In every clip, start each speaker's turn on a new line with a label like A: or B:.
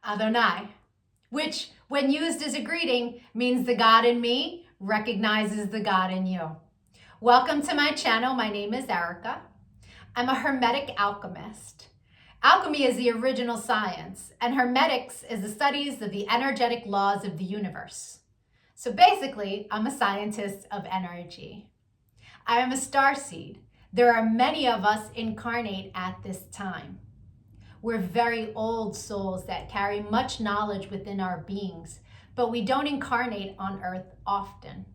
A: Adonai, which when used as a greeting means the God in me recognizes the God in you. Welcome to my channel. My name is Erica. I'm a Hermetic alchemist. Alchemy is the original science, and Hermetics is the studies of the energetic laws of the universe. So basically, I'm a scientist of energy. I am a starseed. There are many of us incarnate at this time. We're very old souls that carry much knowledge within our beings, but we don't incarnate on Earth often.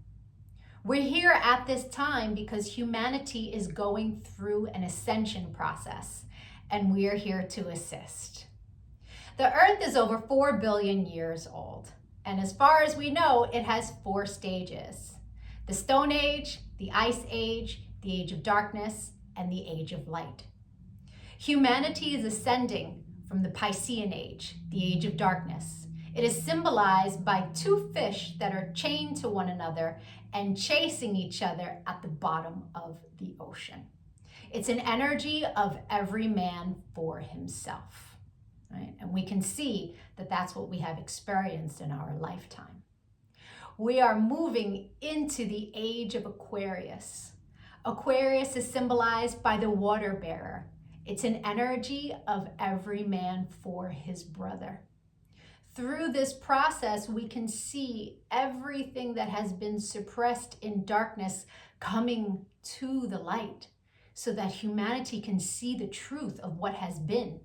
A: We're here at this time because humanity is going through an ascension process, and we're here to assist. The Earth is over 4 billion years old, and as far as we know, it has 4 stages: the Stone Age, the Ice Age, the Age of Darkness, and the Age of Light. Humanity is ascending from the Piscean Age, the Age of Darkness. It is symbolized by 2 fish that are chained to one another and chasing each other at the bottom of the ocean. It's an energy of every man for himself, right? And we can see that that's what we have experienced in our lifetime. We are moving into the age of Aquarius. Aquarius is symbolized by the water bearer. It's an energy of every man for his brother. Through this process, we can see everything that has been suppressed in darkness coming to the light so that humanity can see the truth of what has been,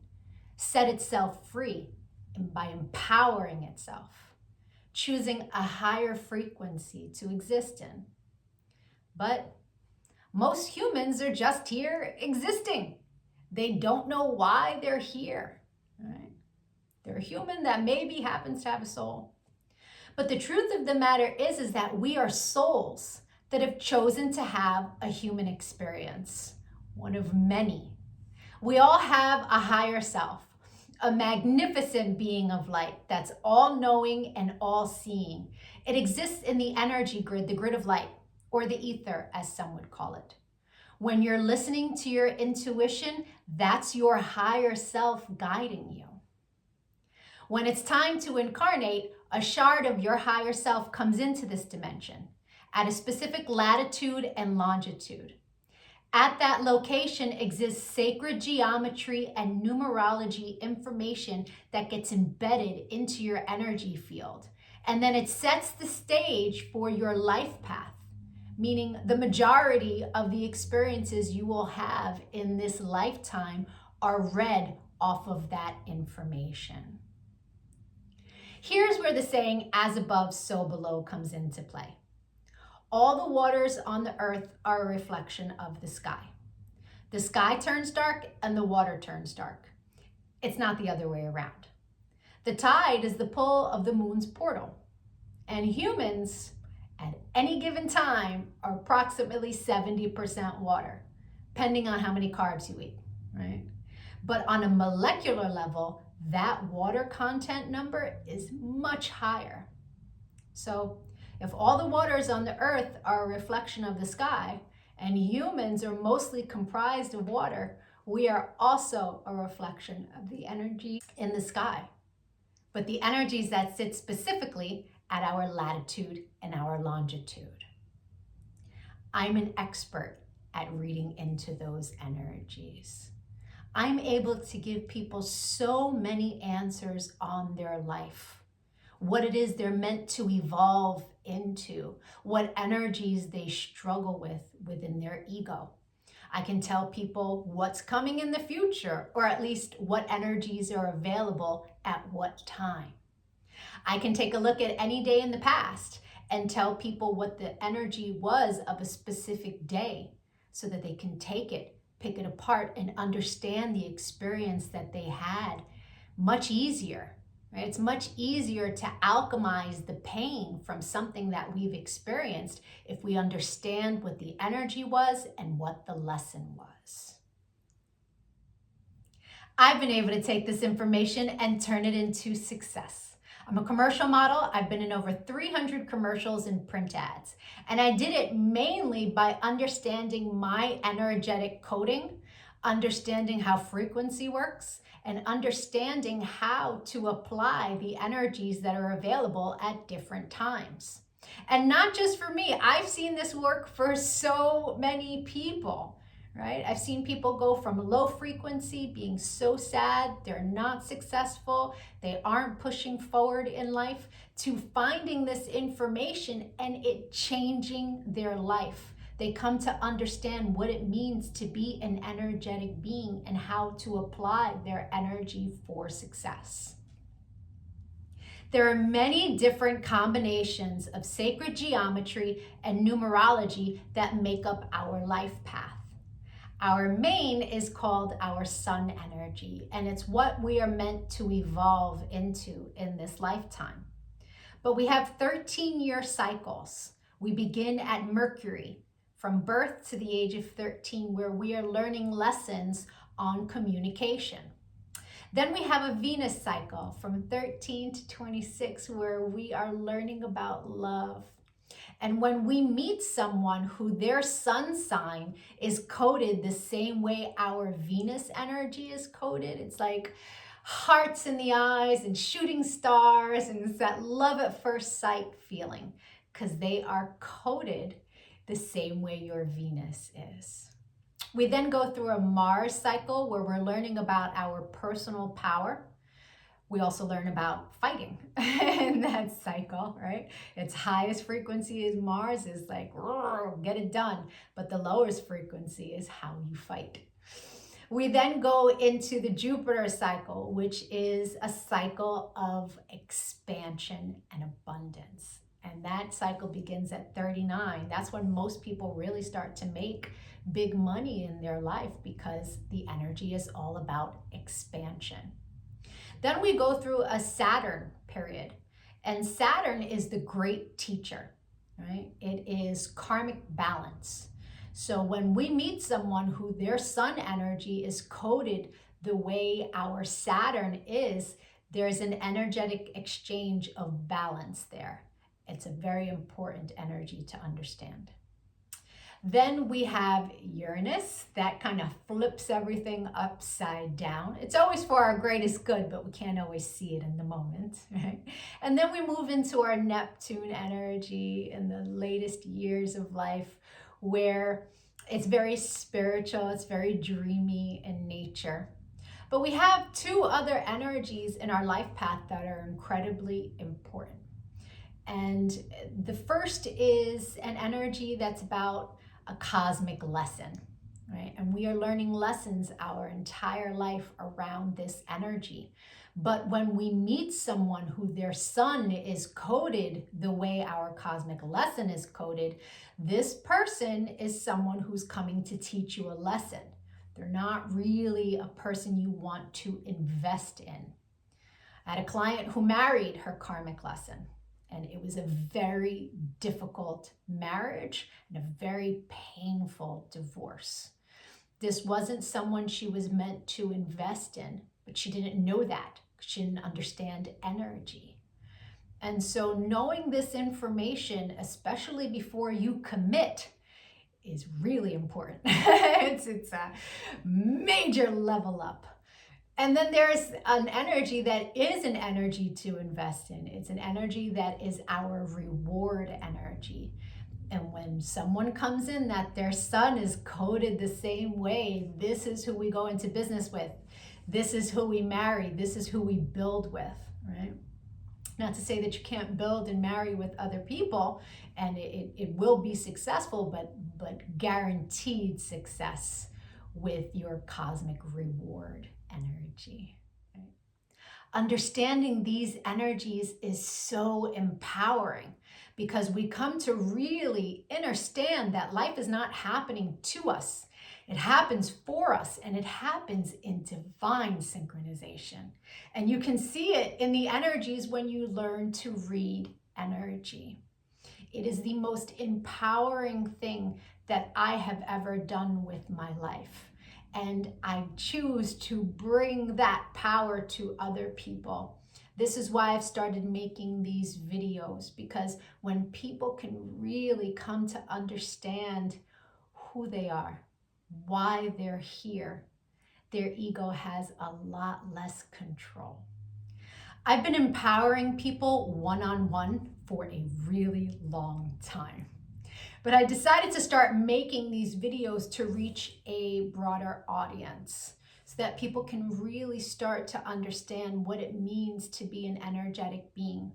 A: set itself free, and by empowering itself, choosing a higher frequency to exist in. But most humans are just here existing. They don't know why they're here, right? They're a human that maybe happens to have a soul. But the truth of the matter is that we are souls that have chosen to have a human experience, one of many. We all have a higher self, a magnificent being of light that's all-knowing and all-seeing. It exists in the energy grid, the grid of light, or the ether, as some would call it. When you're listening to your intuition, that's your higher self guiding you. When it's time to incarnate, a shard of your higher self comes into this dimension at a specific latitude and longitude. At that location exists sacred geometry and numerology information that gets embedded into your energy field. And then it sets the stage for your life path, meaning the majority of the experiences you will have in this lifetime are read off of that information. Here's where the saying, as above, so below, comes into play. All the waters on the earth are a reflection of the sky. The sky turns dark and the water turns dark. It's not the other way around. The tide is the pull of the moon's portal, and humans at any given time are approximately 70% water, depending on how many carbs you eat, right? But on a molecular level, that water content number is much higher. So if all the waters on the earth are a reflection of the sky, and humans are mostly comprised of water, we are also a reflection of the energy in the sky. But the energies that sit specifically at our latitude and our longitude. I'm an expert at reading into those energies. I'm able to give people so many answers on their life, what it is they're meant to evolve into, what energies they struggle with within their ego. I can tell people what's coming in the future, or at least what energies are available at what time. I can take a look at any day in the past and tell people what the energy was of a specific day so that they can take it, pick it apart, and understand the experience that they had much easier, right? It's much easier to alchemize the pain from something that we've experienced if we understand what the energy was and what the lesson was. I've been able to take this information and turn it into success. I'm a commercial model. I've been in over 300 commercials and print ads. And I did it mainly by understanding my energetic coding understanding how frequency works, and understanding how to apply the energies that are available at different times. And not just for me, I've seen this work for so many people, right? I've seen people go from low frequency, being so sad, they're not successful, they aren't pushing forward in life, to finding this information and it changing their life. They come to understand what it means to be an energetic being and how to apply their energy for success. There are many different combinations of sacred geometry and numerology that make up our life path. Our main is called our sun energy, and it's what we are meant to evolve into in this lifetime. But we have 13-year cycles. We begin at Mercury, from birth to the age of 13, where we are learning lessons on communication. Then we have a Venus cycle from 13 to 26, where we are learning about love. And when we meet someone who their sun sign is coded the same way our Venus energy is coded, it's like hearts in the eyes and shooting stars, and it's that love at first sight feeling, because they are coded the same way your Venus is. We then go through a Mars cycle where we're learning about our personal power. We also learn about fighting in that cycle, right? Its highest frequency is Mars, is like, get it done. But the lowest frequency is how you fight. We then go into the Jupiter cycle, which is a cycle of expansion and abundance. And that cycle begins at 39. That's when most people really start to make big money in their life, because the energy is all about expansion. Then we go through a Saturn period, and Saturn is the great teacher, right? It is karmic balance. So when we meet someone who their sun energy is coded the way our Saturn is, there's an energetic exchange of balance there. It's a very important energy to understand. Then we have Uranus, that kind of flips everything upside down. It's always for our greatest good, but we can't always see it in the moment, right? And then we move into our Neptune energy in the latest years of life, where it's very spiritual, it's very dreamy in nature. But we have two other energies in our life path that are incredibly important. And the first is an energy that's about a cosmic lesson, right? And we are learning lessons our entire life around this energy. But when we meet someone who their sun is coded the way our cosmic lesson is coded, this person is someone who's coming to teach you a lesson. They're not really a person you want to invest in. I had a client who married her karmic lesson, and it was a very difficult marriage and a very painful divorce. This wasn't someone she was meant to invest in, but she didn't know that. She didn't understand energy. And so knowing this information, especially before you commit, is really important. It's a major level up. And then there's an energy that is an energy to invest in. It's an energy that is our reward energy. And when someone comes in that their sun is coded the same way, this is who we go into business with. This is who we marry. This is who we build with, right? Not to say that you can't build and marry with other people, and it will be successful, but guaranteed success with your cosmic reward energy. Right? Understanding these energies is so empowering, because we come to really understand that life is not happening to us. It happens for us, and it happens in divine synchronization. And you can see it in the energies when you learn to read energy. It is the most empowering thing that I have ever done with my life. And I choose to bring that power to other people. This is why I've started making these videos, because when people can really come to understand who they are, why they're here, their ego has a lot less control. I've been empowering people one-on-one for a really long time. But I decided to start making these videos to reach a broader audience so that people can really start to understand what it means to be an energetic being.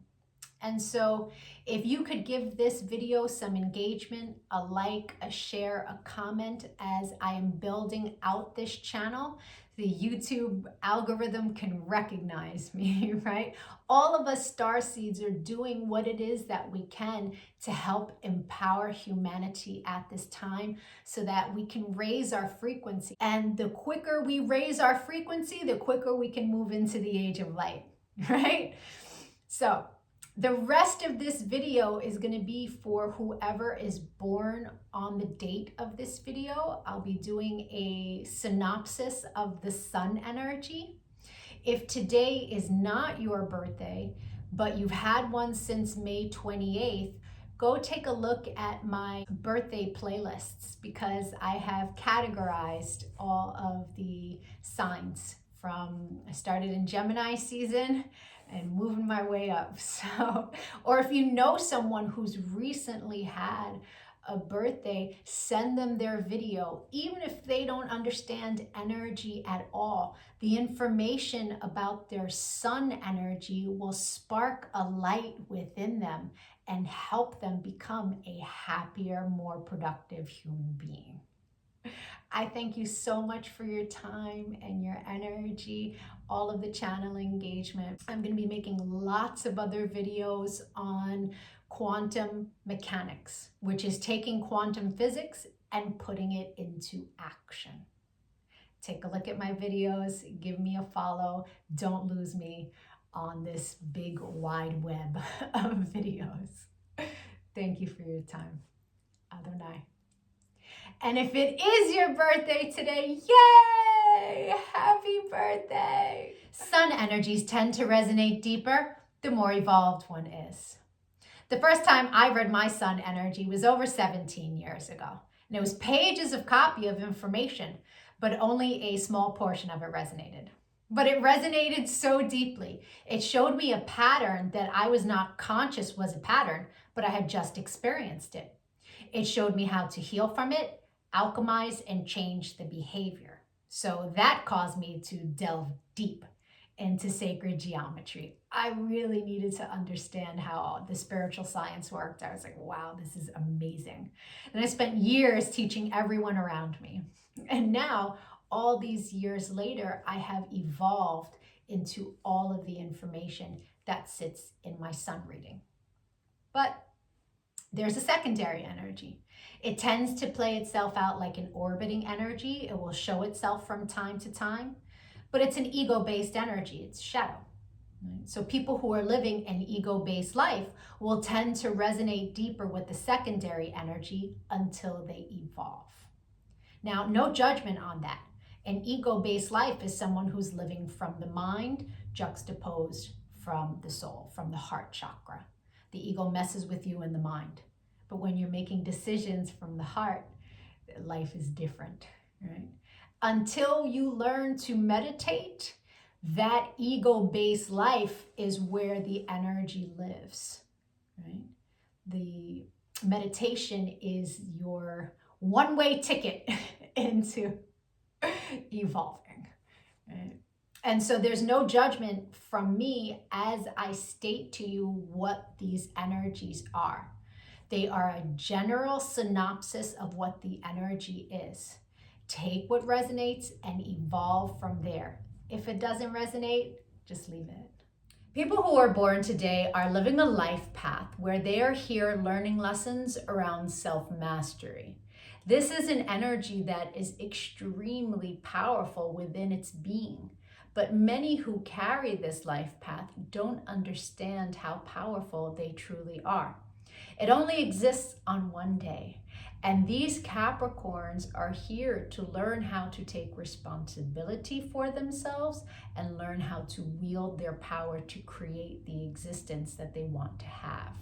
A: And so if you could give this video some engagement, a like, a share, a comment as I am building out this channel, the YouTube algorithm can recognize me, right? All of us starseeds are doing what it is that we can to help empower humanity at this time so that we can raise our frequency. And the quicker we raise our frequency, the quicker we can move into the age of light, right? So the rest of this video is going to be for whoever is born on the date of this video. I'll be doing a synopsis of the sun energy. If today is not your birthday, but you've had one since May 28th, go take a look at my birthday playlists because I have categorized all of the signs from, I started in Gemini season and moving my way up. So, or if you know someone who's recently had a birthday, send them their video. Even if they don't understand energy at all, the information about their sun energy will spark a light within them and help them become a happier, more productive human being. I thank you so much for your time and your energy, all of the channel engagement. I'm going to be making lots of other videos on quantum mechanics, which is taking quantum physics and putting it into action. Take a look at my videos, give me a follow. Don't lose me on this big wide web of videos. Thank you for your time. Adonai. And if it is your birthday today, yay! Happy birthday! Sun energies tend to resonate deeper the more evolved one is. The first time I read my sun energy was over 17 years ago. And it was pages of copy of information, but only a small portion of it resonated. But it resonated so deeply. It showed me a pattern that I was not conscious was a pattern, but I had just experienced it. It showed me how to heal from it, alchemize, and change the behavior. So that caused me to delve deep into sacred geometry. I really needed to understand how the spiritual science worked. I was like, wow, this is amazing. And I spent years teaching everyone around me. And now, all these years later, I have evolved into all of the information that sits in my sun reading. But there's a secondary energy. It tends to play itself out like an orbiting energy. It will show itself from time to time, but it's an ego-based energy. It's shadow. Right? So people who are living an ego-based life will tend to resonate deeper with the secondary energy until they evolve. Now, no judgment on that. An ego-based life is someone who's living from the mind juxtaposed from the soul, from the heart chakra. The ego messes with you in the mind. But when you're making decisions from the heart, life is different, right? Until you learn to meditate, that ego-based life is where the energy lives, right? The meditation is your one-way ticket into evolving, right? And so there's no judgment from me as I state to you what these energies are. They are a general synopsis of what the energy is. Take what resonates and evolve from there. If it doesn't resonate, just leave it. People who are born today are living a life path where they are here learning lessons around self-mastery. This is an energy that is extremely powerful within its being. But many who carry this life path don't understand how powerful they truly are. It only exists on one day. And these Capricorns are here to learn how to take responsibility for themselves and learn how to wield their power to create the existence that they want to have.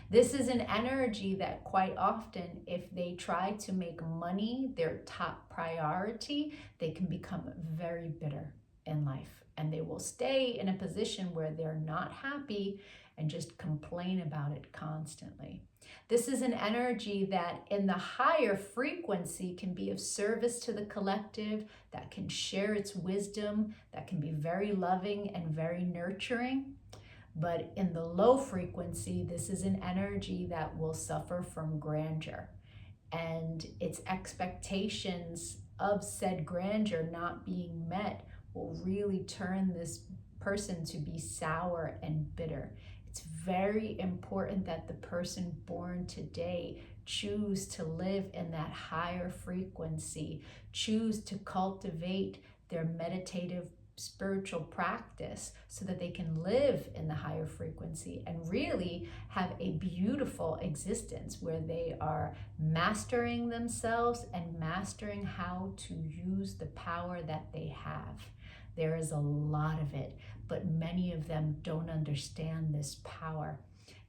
A: This is an energy that quite often, if they try to make money their top priority, they can become very bitter in life. And they will stay in a position where they're not happy and just complain about it constantly. This is an energy that in the higher frequency can be of service to the collective, that can share its wisdom, that can be very loving and very nurturing. But in the low frequency, this is an energy that will suffer from grandeur, and its expectations of said grandeur not being met will really turn this person to be sour and bitter. It's very important that the person born today choose to live in that higher frequency, choose to cultivate their meditative spiritual practice so that they can live in the higher frequency and really have a beautiful existence where they are mastering themselves and mastering how to use the power that they have. There is a lot of it, but many of them don't understand this power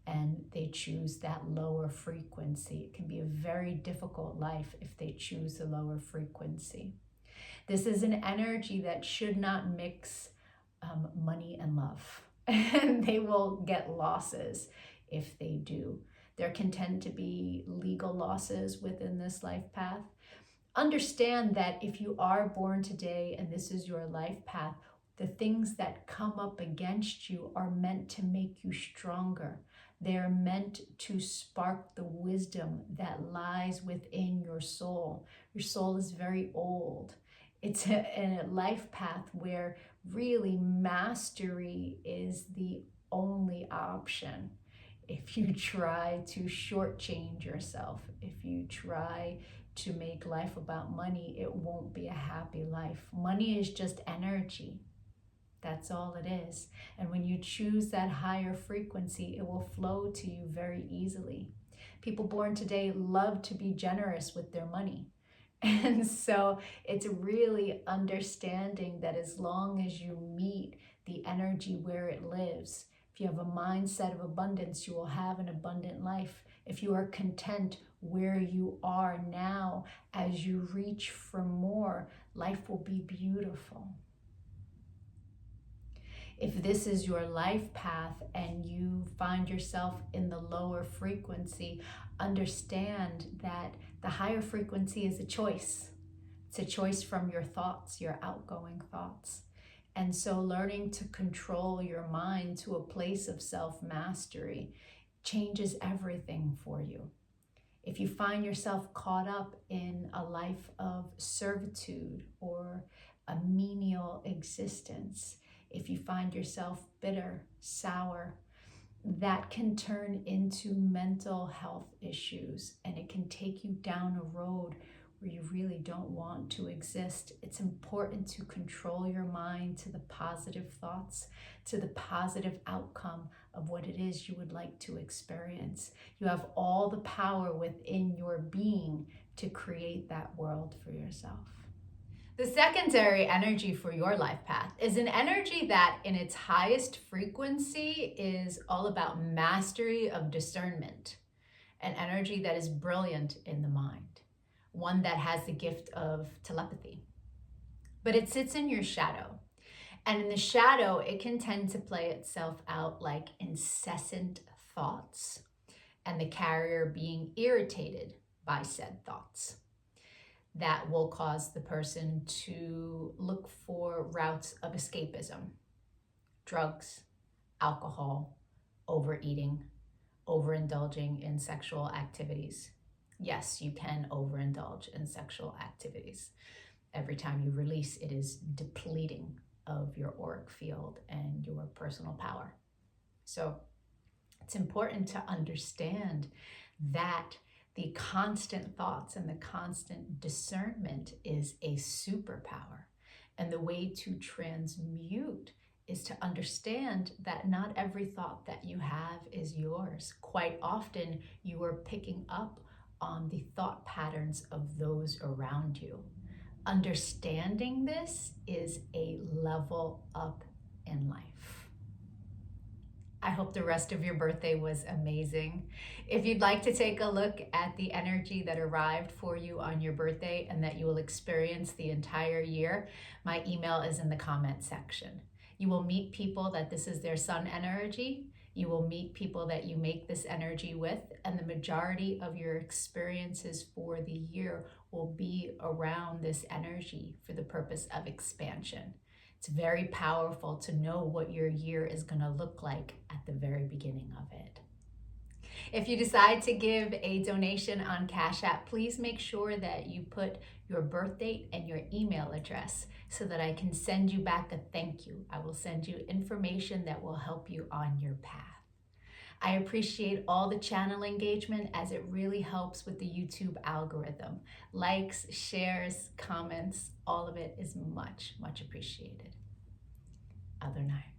A: and they choose that lower frequency. It can be a very difficult life if they choose the lower frequency. This is an energy that should not mix money and love, and they will get losses if they do. There can tend to be legal losses within this life path. Understand that if you are born today and this is your life path, the things that come up against you are meant to make you stronger. They are meant to spark the wisdom that lies within your soul. Your soul is very old. It's a life path where really mastery is the only option. If you try to shortchange yourself, if you try to make life about money, it won't be a happy life. Money is just energy. That's all it is. And when you choose that higher frequency, it will flow to you very easily. People born today love to be generous with their money. And so it's really understanding that as long as you meet the energy where it lives, if you have a mindset of abundance, you will have an abundant life. If you are content where you are now, as you reach for more, life will be beautiful. If this is your life path and you find yourself in the lower frequency, understand that the higher frequency is a choice. It's a choice from your thoughts, your outgoing thoughts. And so learning to control your mind to a place of self-mastery changes everything for you. If you find yourself caught up in a life of servitude or a menial existence, if you find yourself bitter, sour, that can turn into mental health issues, and it can take you down a road where you really don't want to exist. It's important to control your mind to the positive thoughts, to the positive outcome of what it is you would like to experience. You have all the power within your being to create that world for yourself. The secondary energy for your life path is an energy that in its highest frequency is all about mastery of discernment, an energy that is brilliant in the mind, one that has the gift of telepathy. But it sits in your shadow. And in the shadow, it can tend to play itself out like incessant thoughts, and the carrier being irritated by said thoughts. That will cause the person to look for routes of escapism: drugs, alcohol, overeating, overindulging in sexual activities. Yes, you can overindulge in sexual activities. Every time you release, it is depleting of your auric field and your personal power. So it's important to understand that the constant thoughts and the constant discernment is a superpower. And the way to transmute is to understand that not every thought that you have is yours. Quite often, you are picking up on the thought patterns of those around you. Understanding this is a level up in life. I hope the rest of your birthday was amazing. If you'd like to take a look at the energy that arrived for you on your birthday and that you will experience the entire year, my email is in the comment section. You will meet people that this is their sun energy. You will meet people that you make this energy with, and the majority of your experiences for the year will be around this energy for the purpose of expansion. It's very powerful to know what your year is going to look like at the very beginning of it. If you decide to give a donation on Cash App, please make sure that you put your birth date and your email address so that I can send you back a thank you. I will send you information that will help you on your path. I appreciate all the channel engagement as it really helps with the YouTube algorithm. Likes, shares, comments, all of it is much, much appreciated. Other night.